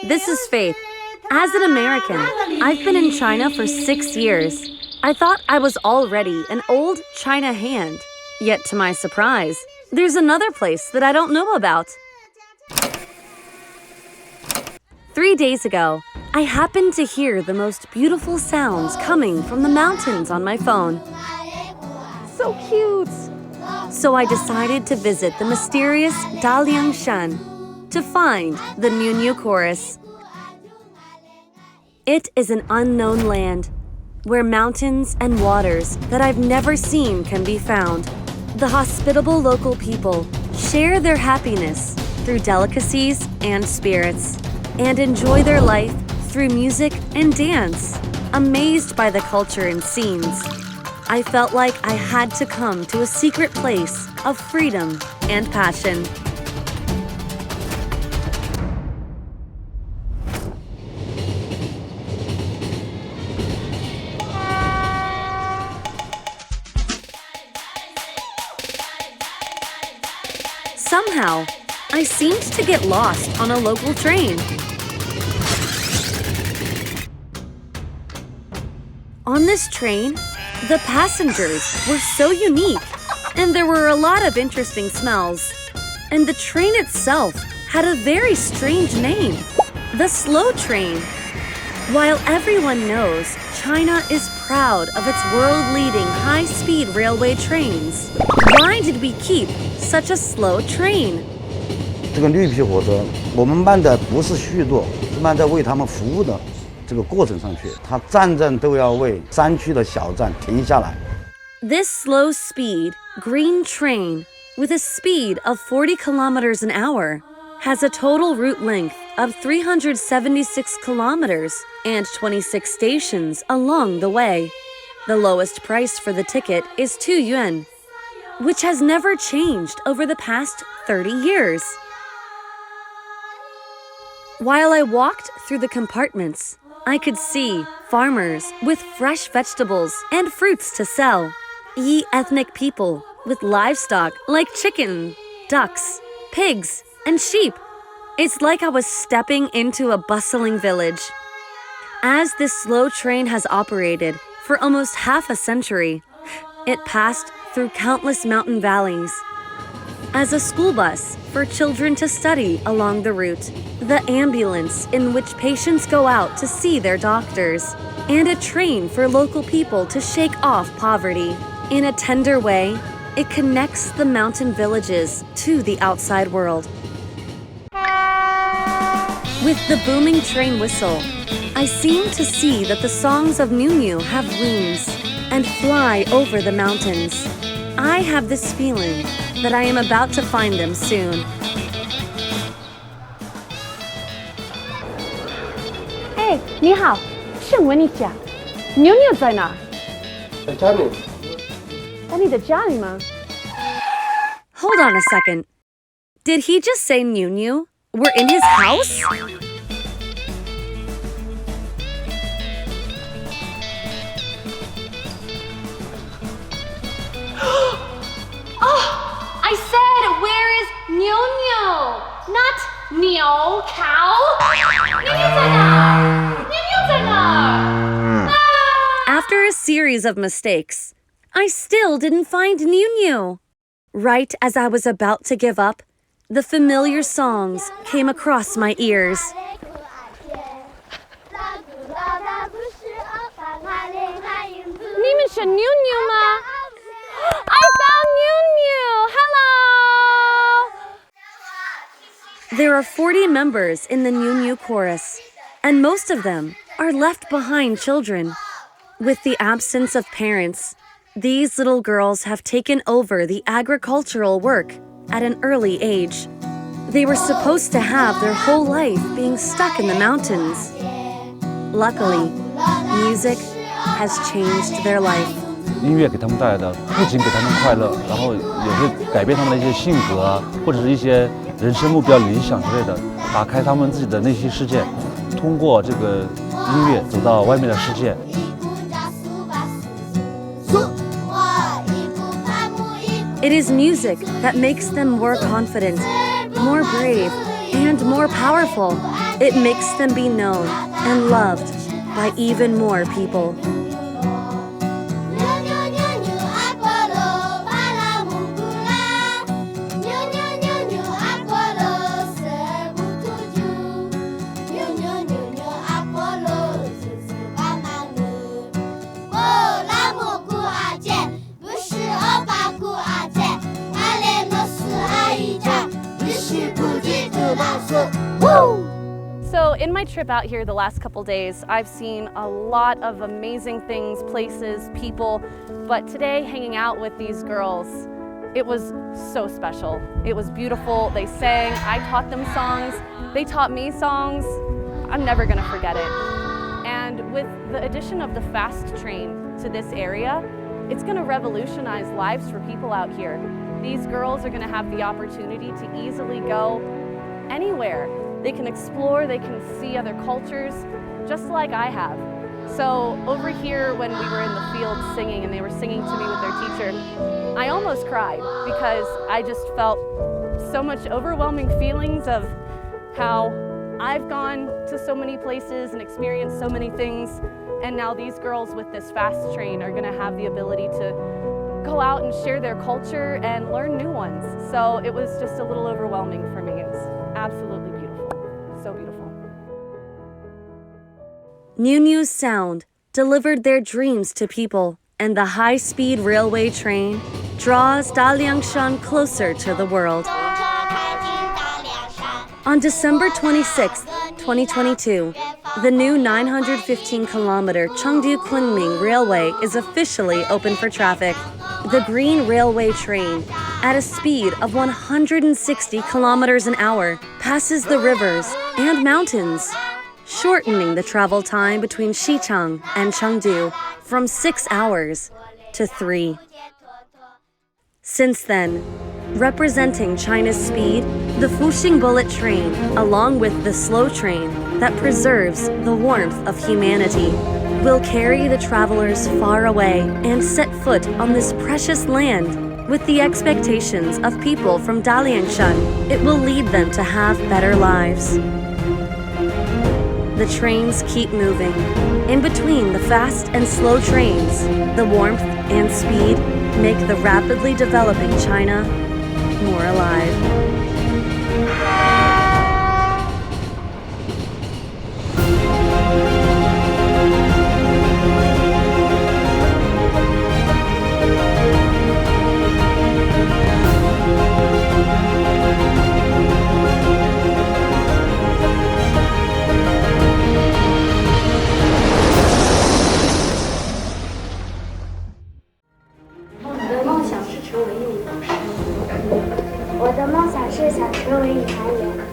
This is Faith. As an American, I've been in China for 6 years. I thought I was already an old China hand. Yet to my surprise, there's another place that I don't know about. 3 days ago, I happened to hear the most beautiful sounds coming from the mountains on my phone. So cute! So I decided to visit the mysterious Daliang Shan to find the Niu Niu chorus. It is an unknown land where mountains and waters that I've never seen can be found. The hospitable local people share their happiness through delicacies and spirits and enjoy their life through music and dance. Amazed by the culture and scenes, I felt like I had to come to a secret place of freedom and passion. Somehow, I seemed to get lost on a local train. On this train, the passengers were so unique, and there were a lot of interesting smells. And the train itself had a very strange name, the slow train. While everyone knows China is proud of its world-leading high-speed railway trains, why did we keep such a slow train? 这个绿皮火车，我们慢的不是虚度，是慢在为他们服务的这个过程上去，它站站都要为山区的小站停下来。 This slow-speed green train, with a speed of 40 kilometers an hour, has a total route length of 376 kilometers and 26 stations along the way. The lowest price for the ticket is 2 yuan, which has never changed over the past 30 years. While I walked through the compartments, I could see farmers with fresh vegetables and fruits to sell, ethnic people with livestock like chicken, ducks, pigs, and sheep. It's like I was stepping into a bustling village. As this slow train has operated for almost half a century, it passed through countless mountain valleys. As a school bus for children to study along the route, the ambulance in which patients go out to see their doctors, and a train for local people to shake off poverty. In a tender way, it connects the mountain villages to the outside world. With the booming train whistle, I seem to see that the songs of Niu Niu have wings and fly over the mountains. I have this feeling that I am about to find them soon. Hey, 你好，请问一下，妞妞在哪？在家里。在你的家里吗？ Hold on a second. Did he just say Niu Niu? We're in his house? I said, where is Niu Niu? Not Niu cow. Niu Niu 在哪？ Niu Niu 在哪？ After a series of mistakes, I still didn't find Niu Niu. Right as I was about to give up, the familiar songs came across my ears. I found Niu Niu! Hello! There are 40 members in the Niu Niu chorus, and most of them are left behind children. With the absence of parents, these little girls have taken over the agricultural work at an early age. They were supposed to have their whole life being stuck in the mountains. Luckily, music has changed their life. 音乐给他们带来的不仅给他们快乐，然后也会改变他们的一些性格啊，或者是一些人生目标、理想之类的，打开他们自己的内心世界，通过这个音乐走到外面的世界。It is music that makes them more confident, more brave, and more powerful. It makes them be known and loved by even more people. So in my trip out here the last couple days, I've seen a lot of amazing things, places, people, but today hanging out with these girls, it was so special. It was beautiful. They sang, I taught them songs, they taught me songs. I'm never gonna forget it. And with the addition of the fast train to this area, it's gonna revolutionize lives for people out here. These girls are gonna have the opportunity to easily go anywhere. They can explore, they can see other cultures, just like I have. So over here when we were in the field singing and they were singing to me with their teacher, I almost cried because I just felt so much overwhelming feelings of how I've gone to so many places and experienced so many things, and now these girls with this fast train are gonna have the ability to go out and share their culture and learn new ones. So it was just a little overwhelming for me. It was absolutely beautiful, so beautiful. Niu Niu's sound delivered their dreams to people, and the high-speed railway train draws Daliang Mountain closer to the world. On December 26, 2022, the new 915-kilometer 𝐂𝐡𝐢𝐬𝐞𝐫 railway is officially open for traffic. The green railway train, at a speed of 160 kilometers an hour, passes the rivers and mountains, shortening the travel time between Sichuan and Chengdu from 6 hours to 3. Since then, representing China's speed, the Fuxing bullet train, along with the slow train that preserves the warmth of humanity, will carry the travelers far away and set foot on this precious land with the expectations of people from Daliang Mountain. It will lead them to have better lives. The trains keep moving. In between the fast and slow trains, the warmth and speed make the rapidly developing China more alive.我的梦想是想成为宇航员。